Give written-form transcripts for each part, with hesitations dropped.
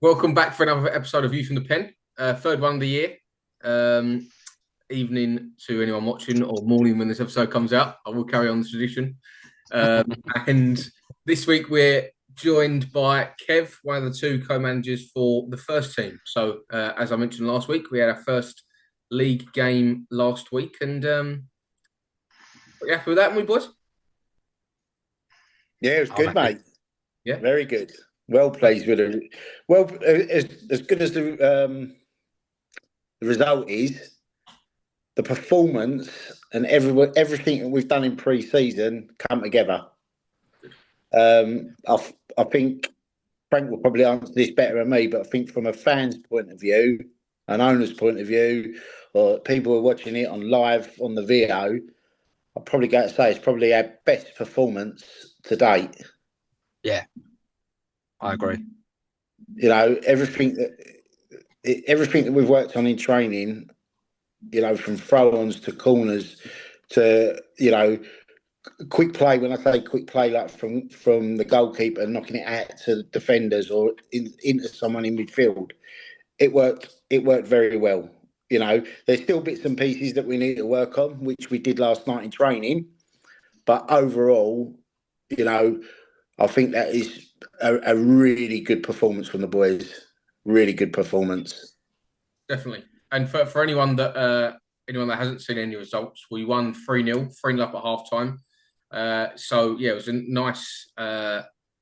Welcome back for another episode of View from the Pen, third one of the year. Evening to anyone watching, or morning when this episode comes out. I will carry on the tradition. And this week we're joined by Kev, one of the two co-managers for the first team. So, as I mentioned last week, we had our first league game last week, and you happy with that, we boys? Yeah, it was good, mate. Yeah, very good. Well pleased with it. Well, as good as the result is, the performance and everything that we've done in pre-season come together. I think Frank will probably answer this better than me, but I think from a fan's point of view, an owner's point of view, or people who are watching it on live on the video, I'd probably go to say it's probably our best performance to date. Yeah, I agree. You know, everything that we've worked on in training, you know, from throw-ons to corners to, you know, quick play. When I say quick play, like from the goalkeeper knocking it out to defenders or into someone in midfield, it worked very well. You know, there's still bits and pieces that we need to work on, which we did last night in training. But overall, you know, I think that is a really good performance from the boys. Really good performance. definitely. And for anyone that hasn't seen any results, we won 3-0, 3-0 up at half time. So yeah, it was a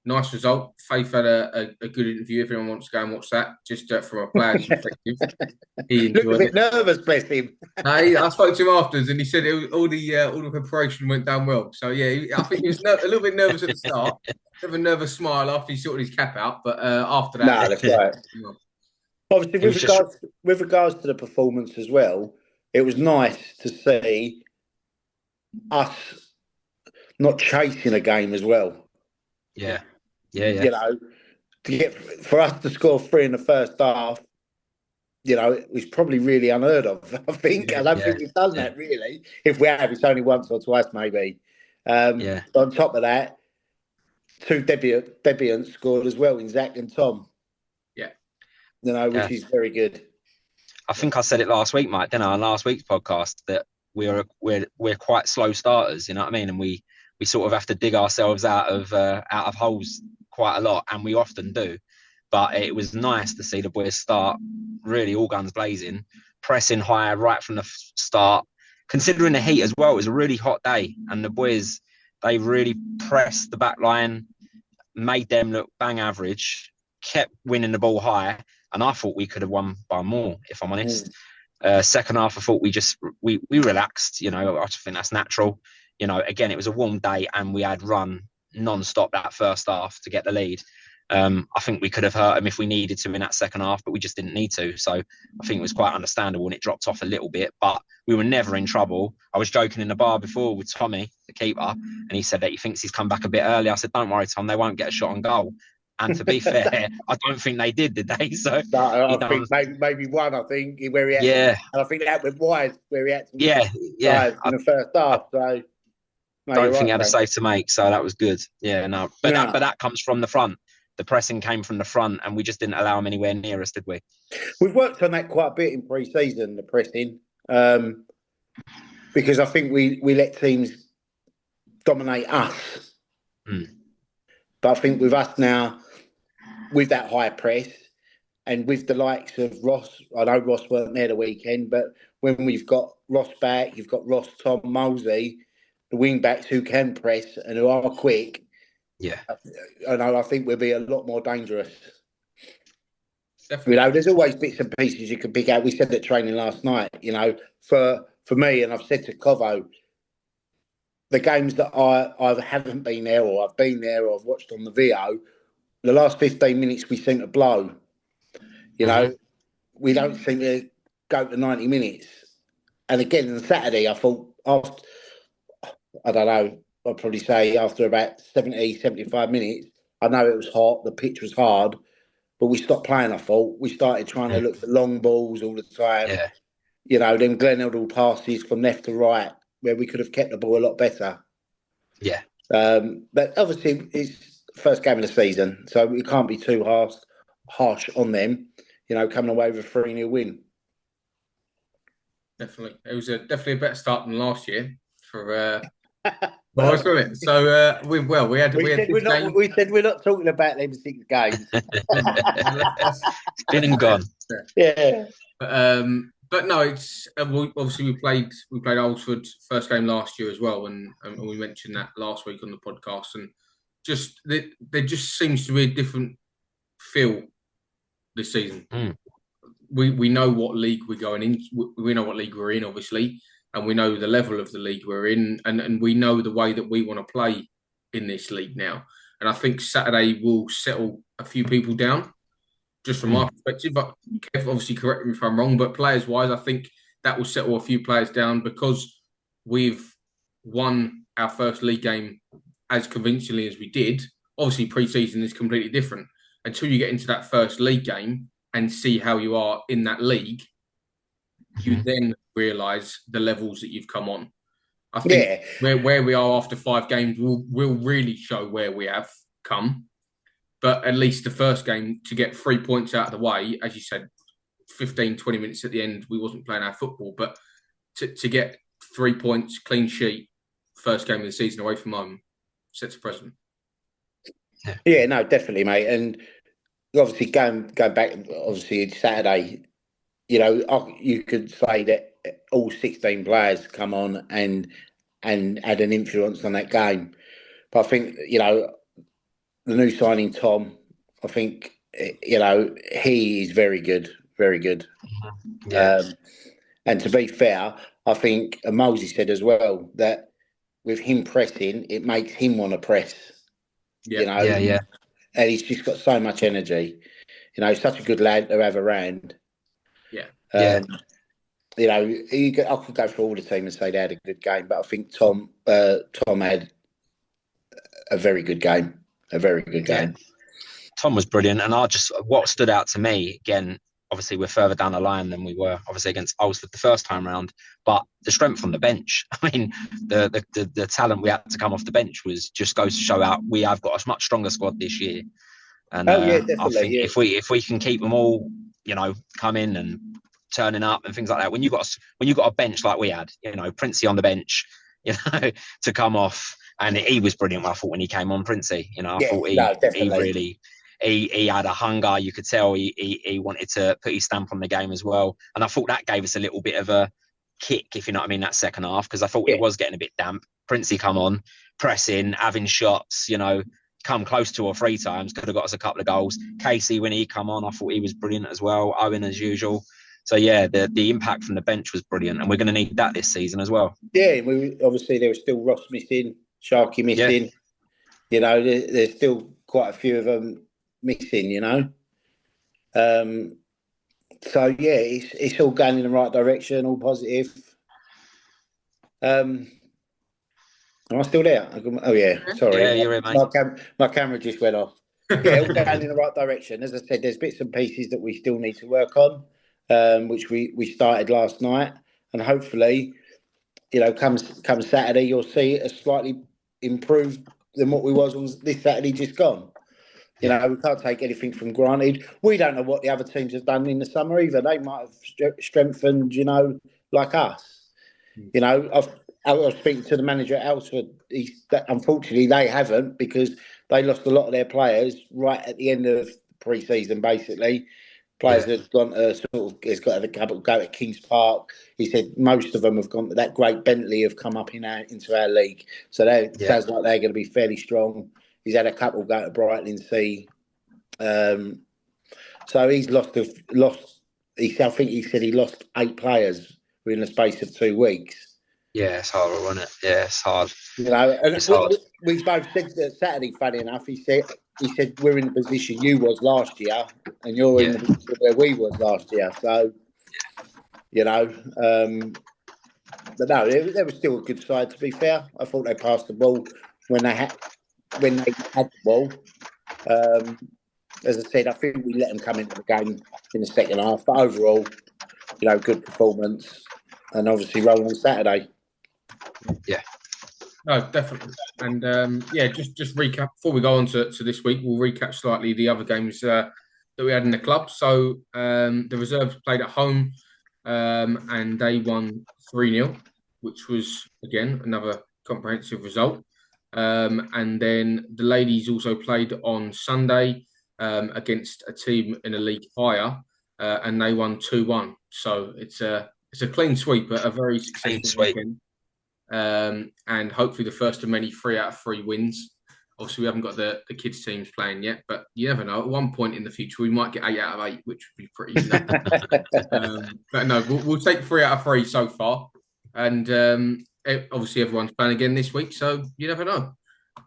nice result. Faith had a good interview. If anyone wants to go and watch that, just from a player's perspective, he enjoyed Looked a bit nervous, bless him. I spoke to him afterwards, and he said all the preparation went down well. So yeah, I think he was a little bit nervous at the start, a nervous smile after he sorted his cap out, but after that, no, that's right. Obviously, with regards to the performance as well, it was nice to see us not chasing a game as well. Yeah. You know, for us to score 3 in the first half, you know, it was probably really unheard of. I think I don't think we've done that really. If we have, it's only once or twice maybe. On top of that, 2 debutantes scored as well in Zach and Tom. Yeah, you know, which is very good. I think I said it last week, Mike, didn't I, on last week's podcast, that we're quite slow starters, you know what I mean? And we sort of have to dig ourselves out of holes quite a lot, and we often do. But it was nice to see the boys start really all guns blazing, pressing higher right from the start. Considering the heat as well, it was a really hot day, and the boys, they really pressed the back line, made them look bang average, kept winning the ball high, and I thought we could have won by more, if I'm honest. Second half, I thought we relaxed. You know, I just think that's natural. You know, again, it was a warm day, and we had run non-stop that first half to get the lead. I think we could have hurt them if we needed to in that second half, but we just didn't need to. So I think it was quite understandable, and it dropped off a little bit, but we were never in trouble. I was joking in the bar before with Tommy, the keeper, and he said that he thinks he's come back a bit early. I said, don't worry, Tom, they won't get a shot on goal. And to be fair, I don't think they did they? So no, I think maybe one. I think where he had, and I think that went wide where he had to in the first half. So don't think he had a save to make. So that was good. Yeah, no, but that comes from the front. The pressing came from the front, and we just didn't allow them anywhere near us, did we? We've worked on that quite a bit in pre-season, the pressing, because I think we let teams dominate us. But I think with us now, with that high press, and with the likes of Ross, I know Ross weren't there the weekend, but when we've got Ross back, you've got Ross, Tom, Mosey, the wing backs who can press and who are quick. Yeah, I think we'll be a lot more dangerous. Definitely. You know, there's always bits and pieces you can pick out. We said that training last night. You know, for me, and I've said to Covo, the games that I haven't been there, or I've been there, or I've watched on the video, the last 15 minutes we seem to blow. You know, we don't seem to go to 90 minutes. And again, on Saturday, I thought I don't know. I'd probably say after about 70, 75 minutes, I know it was hot, the pitch was hard, but we stopped playing, I thought. We started trying to look for long balls all the time. Yeah. You know, them Glenn Hoddle passes from left to right, where we could have kept the ball a lot better. Yeah. But obviously, first game of the season, so we can't be too harsh on them. Coming away with a 3-0 win. Definitely, it was definitely a better start than last year for. Well, wasn't it? So we had games. We said we're not talking about them 6 games. It's been and gone. Yeah. But no, it's obviously we played Alresford first game last year as well, and we mentioned that last week on the podcast, and just there just seems to be a different feel this season. We know what league we're going in. We know what league we're in, obviously, and we know the level of the league we're in, and we know the way that we want to play in this league now. And I think Saturday will settle a few people down, just from my perspective. But Kev, obviously, correct me if I'm wrong, but players-wise, I think that will settle a few players down because we've won our first league game as convincingly as we did. Obviously, pre-season is completely different. Until you get into that first league game and see how you are in that league, you then realise the levels that you've come on. I think where we are after 5 games will really show where we have come. But at least the first game, to get 3 points out of the way, as you said, 15, 20 minutes at the end, we wasn't playing our football. But to get 3 points, clean sheet, first game of the season away from home, sets a precedent. Yeah, no, definitely, mate. And obviously, going back, obviously, it's Saturday. You could say that all 16 players come on and had an influence on that game. But I think, the new signing, Tom, I think, he is very good, very good. Yeah. And to be fair, I think Mosey said as well that with him pressing, it makes him want to press. Yeah. And he's just got so much energy. He's such a good lad to have around. Yeah. I could go through all the team and say they had a good game, but I think Tom had a very good game. A very good game. Yeah. Tom was brilliant, and what stood out to me again. Obviously, we're further down the line than we were obviously against Alresford the first time round, but the strength on the bench. I mean, the talent we had to come off the bench was just goes to show out we have got a much stronger squad this year. And I think if we can keep them all, coming and turning up and things like that, when you got a bench like we had, Princey on the bench, to come off, and he was brilliant. I thought when he came on, Princey, I thought he really. He had a hunger. You could tell he wanted to put his stamp on the game as well. And I thought that gave us a little bit of a kick, if you know what I mean, that second half, because I thought it was getting a bit damp. Princey come on, pressing, having shots, come close 2 or 3 times, could have got us a couple of goals. Casey, when he come on, I thought he was brilliant as well. Owen, as usual. So, yeah, the impact from the bench was brilliant, and we're going to need that this season as well. Yeah, obviously there was still Ross missing, Sharky missing. Yeah. There's still quite a few of them missing, So yeah, it's all going in the right direction, all positive. Am I still there? Oh yeah, sorry. Yeah, you're right, mate. My camera just went off. Yeah, all going in the right direction. As I said, there's bits and pieces that we still need to work on, which we started last night, and hopefully, come Saturday, you'll see a slightly improved than what we was on this Saturday just gone. We can't take anything from granted. We don't know what the other teams have done in the summer either. They might have strengthened, like us. I was speaking to the manager at Alresford. Unfortunately, they haven't, because they lost a lot of their players right at the end of pre-season, basically. Players have gone to has got a couple go to Kings Park. He said most of them have gone to that Great Bentley, have come up into our league. So that sounds like they're going to be fairly strong. He's had a couple go to Brighton Sea. So he's lost. I think he said he lost 8 players within the space of 2 weeks. Yeah, it's hard, isn't it? Yeah, it's hard. It's hard. We both said that Saturday, funny enough, he said we're in the position you was last year, and you're in the position where we was last year. So, but no, they were still a good side, to be fair. I thought they passed the ball when they had the ball. As I said, I think we let them come into the game in the second half. But overall, good performance, and obviously roll on Saturday. Yeah. No, definitely. Just recap before we go on to this week. We'll recap slightly the other games that we had in the club. So the reserves played at home, and they won 3-0, which was again another comprehensive result. And then the ladies also played on Sunday against a team in a league higher, and they won 2-1. So it's a clean sweep, a very successful weekend. And hopefully the first of many 3 out of 3 wins. Obviously, we haven't got the kids' teams playing yet, but you never know. At one point in the future, we might get 8 out of 8, which would be pretty nice. But no, we'll take 3 out of 3 so far. And obviously, everyone's playing again this week, so you never know.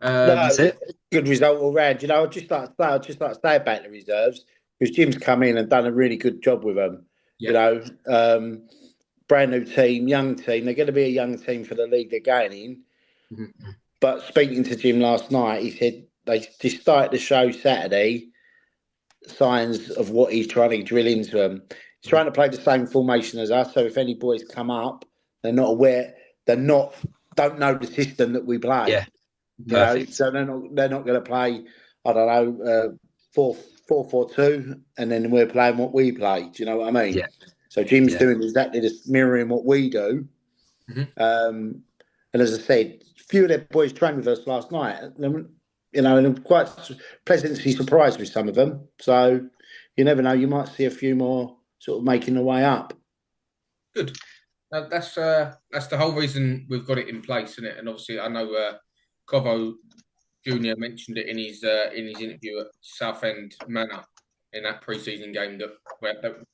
That's it. Good result all round. You know, I'd just like to say about the reserves, because Jim's come in and done a really good job with them. Yeah. You know, brand new team, young team. They're going to be a young team for the league they're going in. Mm-hmm. But speaking to Jim last night, he said they just started the show Saturday, signs of what he's trying to drill into them. He's trying to play the same formation as us. So if any boys come up, they're not aware, don't know the system that we play. Yeah. You know, so they're not going to play, I don't know, 4-4-2, and then we're playing what we play. Do you know what I mean? Yeah. So Jim's doing exactly this, mirroring what we do. Mm-hmm. And as I said, a few of their boys trained with us last night. And, you know, and I'm quite pleasantly surprised with some of them. So you never know, you might see a few more sort of making their way up. Good. That's the whole reason we've got it in place, isn't it? And obviously, I know Covo Junior mentioned it in his interview at Southend Manor in that pre-season game that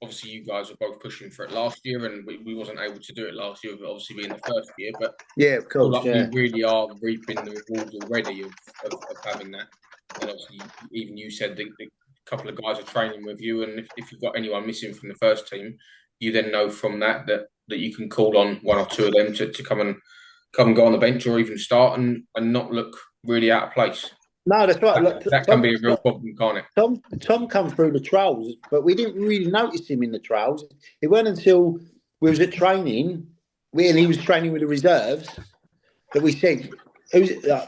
obviously you guys were both pushing for it last year, and we wasn't able to do it last year, but obviously being the first year. But yeah, of course, we really are reaping the rewards already of having that. And obviously, even you said that a couple of guys are training with you, and if you've got anyone missing from the first team, you then know from that you can call on one or two of them to come and go on the bench or even start and not look really out of place. No, that's right. That can be a real problem, can't it? Tom come through the trials, but we didn't really notice him in the trials. It wasn't until we was at training, and he was training with the reserves, that we said,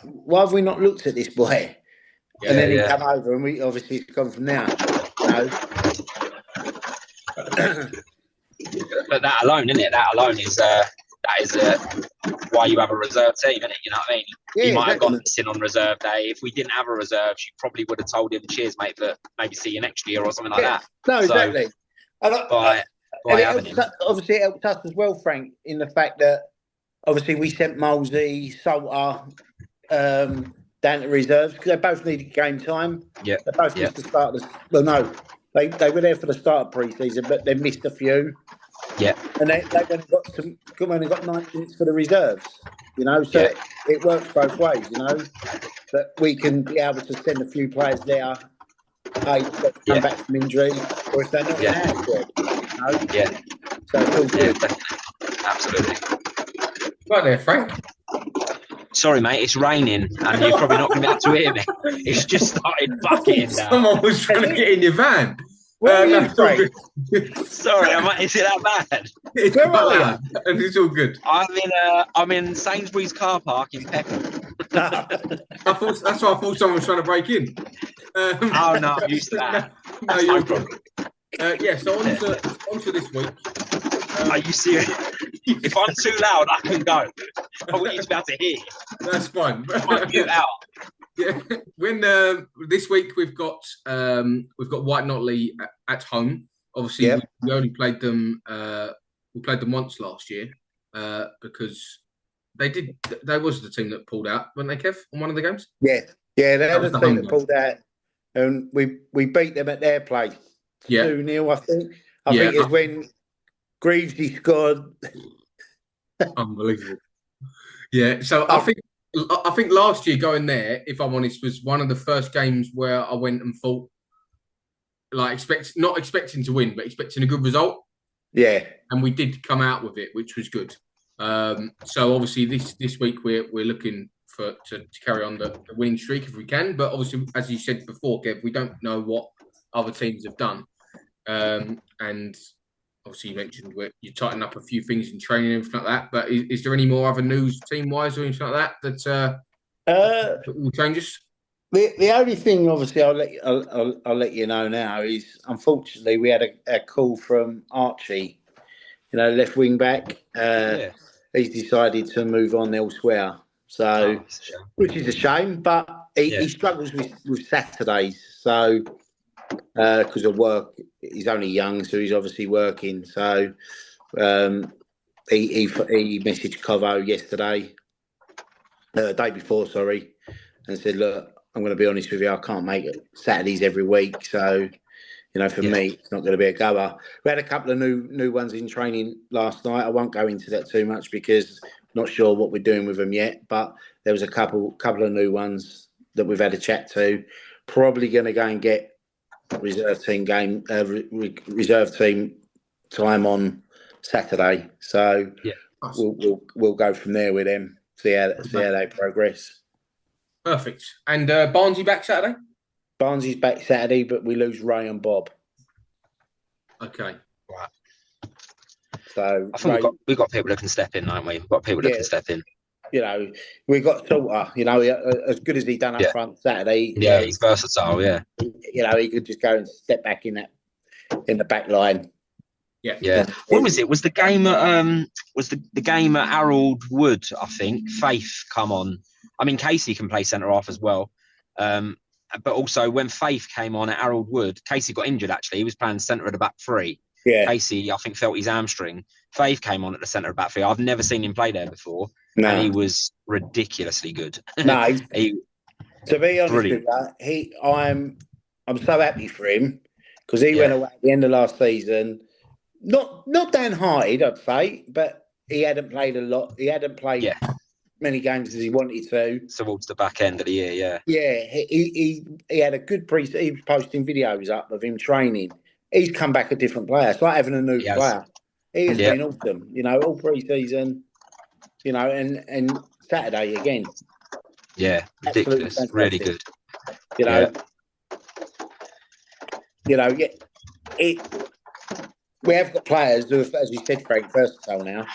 why have we not looked at this boy? Yeah, and then he come over, and we obviously it's gone from there. You know? But that alone, isn't it? That alone is why you have a reserve team, isn't it? You know what I mean? Yeah, he might have gone missing on reserve day. If we didn't have a reserve, you probably would have told him, "Cheers, mate, but maybe see you next year" or something like that. No, exactly. So, obviously, it helped us as well, Frank, in the fact that obviously we sent Molesey, Salter down to reserves because they both needed game time. Yeah, they both missed the start of the. Well, no, they were there for the start of pre-season, but they missed a few. Yeah, and they went and got 9 minutes for the reserves. You know, so it works both ways. You know, that we can be able to send a few players there, come back from injury, or if they're not in our squad. You know? Yeah. So it's all good. Absolutely. Right there, Frank. Sorry, mate, it's raining and you're probably not going to be able to hear me. It's just started bucketing down. Someone was trying to get in your van. Sorry, is it that bad? It's bad, and it's all good. I'm in Sainsbury's car park in Peckham. That's why I thought someone was trying to break in. Oh no, I'm used to that. No, you're good. So on to this week. Are you serious? If I'm too loud, I can go. I want you to be able to hear. That's fine. I mute out. Yeah, when this week we've got White Notley at home. Obviously, we only played them. We played them once last year because they was the team that pulled out, weren't they, Kev, on one of the games? Yeah, they were the team that pulled out, and we beat them at their place 2-0. I think it's when Greavesy scored. Unbelievable. Yeah, so I think last year going there, if I'm honest, was one of the first games where I went and thought, like, not expecting to win, but expecting a good result. Yeah, and we did come out with it, which was good. So obviously this week we're looking to carry on the winning streak if we can. But obviously, as you said before, Kev, we don't know what other teams have done, and obviously you mentioned you tighten up a few things in training and everything like that. But is there any more other news team wise or anything like that All changes? The only thing, obviously, I'll let you know now is, unfortunately, we had a call from Archie, left wing back. Yeah. He's decided to move on elsewhere. So, It's a shame. which is a shame, but Yeah. he struggles with Saturdays. So, because of work, he's only young, so he's obviously working. So, he messaged Covo yesterday, day before, sorry, and said, "Look, I'm going to be honest with you. I can't make it Saturdays every week. So, for me, it's not going to be a goer." We had a couple of new ones in training last night. I won't go into that too much because not sure what we're doing with them yet. But there was a couple of new ones that we've had a chat to. Probably going to go and get reserve team time on Saturday. So we'll go from there with them. See how they progress. Perfect. And Barnsley back Saturday? Barnsley's back Saturday, but we lose Ray and Bob. Okay. Right. So I think we've got people that can step in, haven't we? We've got people that can step in. We got Salter, as good as he done up front Saturday. He's versatile, he could just go and step back in the back line. Yeah. When was it? Was the game at the game at Harold Wood, I think. Faith come on. I mean, Casey can play centre half as well. But also when Faith came on at Harold Wood, Casey got injured actually. He was playing centre at the back three. Yeah. Casey, I think, felt his hamstring. Faith came on at the centre of back three. I've never seen him play there before. No. And he was ridiculously good. No, to be honest brilliant. with you, I'm so happy for him because he went away at the end of last season. Not downhearted, I'd say, but he hadn't played a lot. He hadn't played many games as he wanted to. Towards the back end of the year, Yeah, he had a good pre-season. He was posting videos up of him training. He's come back a different player. It's like having a new player. He has been awesome, all pre-season, and Saturday again. Yeah, ridiculous. Really good. We have got players who, as you said, Frank, versatile now.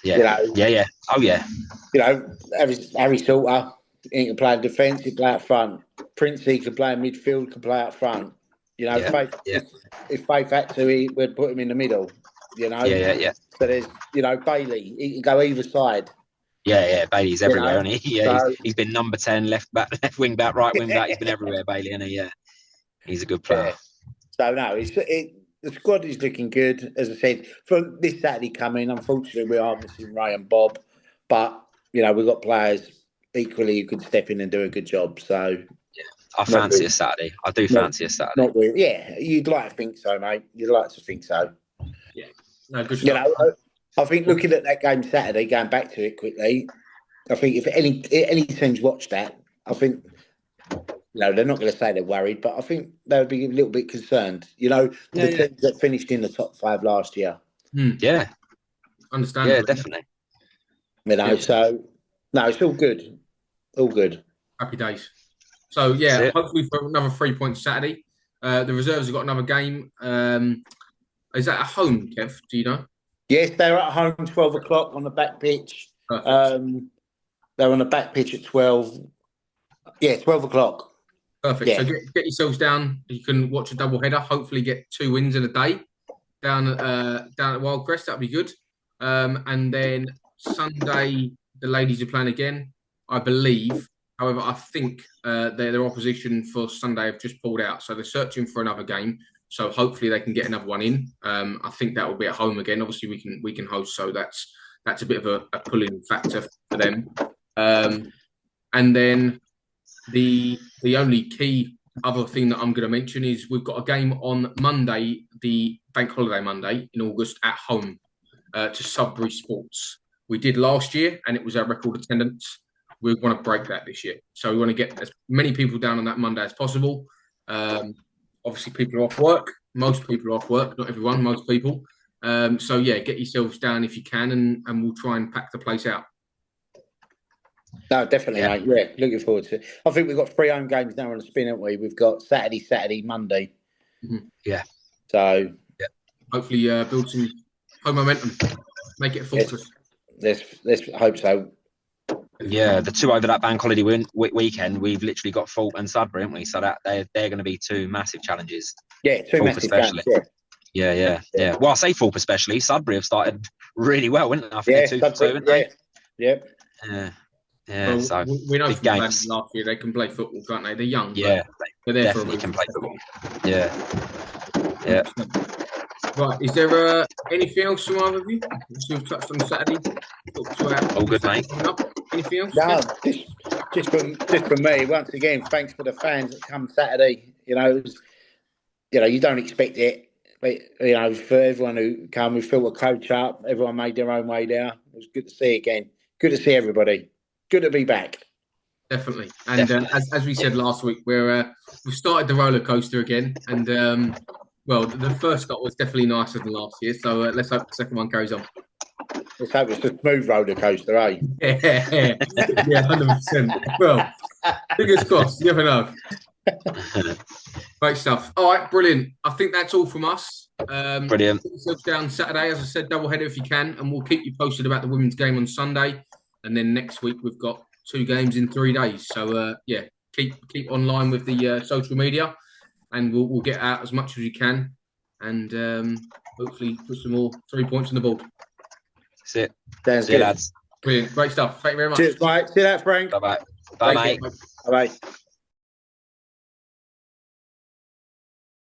Yeah. Oh, yeah. Harry Salter, he can play in defence, he can play up front. Princey can play in midfield, can play up front. If Faith had to, we'd put him in the middle. Yeah. So there's, Bailey, he can go either side. Yeah. Bailey's everywhere, isn't he? Yeah, so, he's been number 10, left wing back, right wing back. He's been everywhere, Bailey, isn't he? Yeah. He's a good player. Yeah. So, no, the squad is looking good. As I said, for this Saturday coming, unfortunately, we are missing Ray and Bob. But, we've got players equally who could step in and do a good job. So, I fancy a Saturday. I do fancy a Saturday. Not really. Yeah, you'd like to think so, mate. You'd like to think so. Yeah. No, good stuff. I think looking at that game Saturday, going back to it quickly, I think if any teams watch that, I think, they're not going to say they're worried, but I think they would be a little bit concerned. The teams that finished in the top 5 last year. Yeah. Understand. Yeah, definitely. So, no, it's all good. All good. Happy days. So, hopefully for another 3 points Saturday. The reserves have got another game. Is that at home, Kev? Do you know? Yes, they're at home 12 o'clock on the back pitch. Perfect. They're on the back pitch at 12. Yeah, 12 o'clock. Perfect. Yeah. So get yourselves down. You can watch a double header. Hopefully get 2 wins in a day down at Wildcrest. That'd be good. And then Sunday, the ladies are playing again, I believe. However, I think their opposition for Sunday have just pulled out. So they're searching for another game. So hopefully they can get another one in. I think that will be at home again. Obviously we can host, so that's a bit of a pulling factor for them. And then the only key other thing that I'm going to mention is we've got a game on Monday, the Bank Holiday Monday in August at home to Sudbury Sports. We did last year and it was our record attendance. We want to break that this year. So we want to get as many people down on that Monday as possible. Obviously, people are off work. Most people are off work. Not everyone, most people. So, get yourselves down if you can and we'll try and pack the place out. No, definitely, mate. Yeah, looking forward to it. I think we've got 3 home games now on the spin, haven't we? We've got Saturday, Monday. Mm-hmm. Yeah. So, hopefully build some home momentum. Make it a fortress. Let's hope so. Yeah, the two over that bank holiday weekend, we've literally got Fulham and Sudbury, haven't we? So that they're going to be two massive challenges. Yeah, two Fulham massive games. Yeah. Well, I say Fulham especially. Sudbury have started really well, haven't they? I think they're 2-2, haven't they? Yep. Yeah. Well, So we know big from games. last year they can play football, can't they? They're young. Yeah, they're there definitely for can play football. Yeah. Right, is there anything else from either of you? We've touched on Saturday. All good, mate. Anything else? No, just for me. Once again, thanks for the fans that come Saturday. You don't expect it, but for everyone who come, we filled the coach up. Everyone made their own way there. It was good to see again. Good to see everybody. Good to be back. Definitely. And as we said last week, we've started the roller coaster again, and the first stop was definitely nicer than last year. So let's hope the second one carries on. Let's hope it's a smooth roller coaster, eh? Yeah, 100%. Well, fingers crossed. You never know. Great stuff. All right, brilliant. I think that's all from us. Brilliant. Put yourself down Saturday, as I said, double header if you can, and we'll keep you posted about the women's game on Sunday. And then next week we've got 2 games in 3 days. So keep online with the social media, and we'll get out as much as we can, and hopefully put some more 3 points on the board. That's it. Sounds See good. you, lads. Brilliant. Great stuff. Thank you very much. Cheers, mate. See you later, Frank. Bye-bye. Bye, mate. Bye-bye.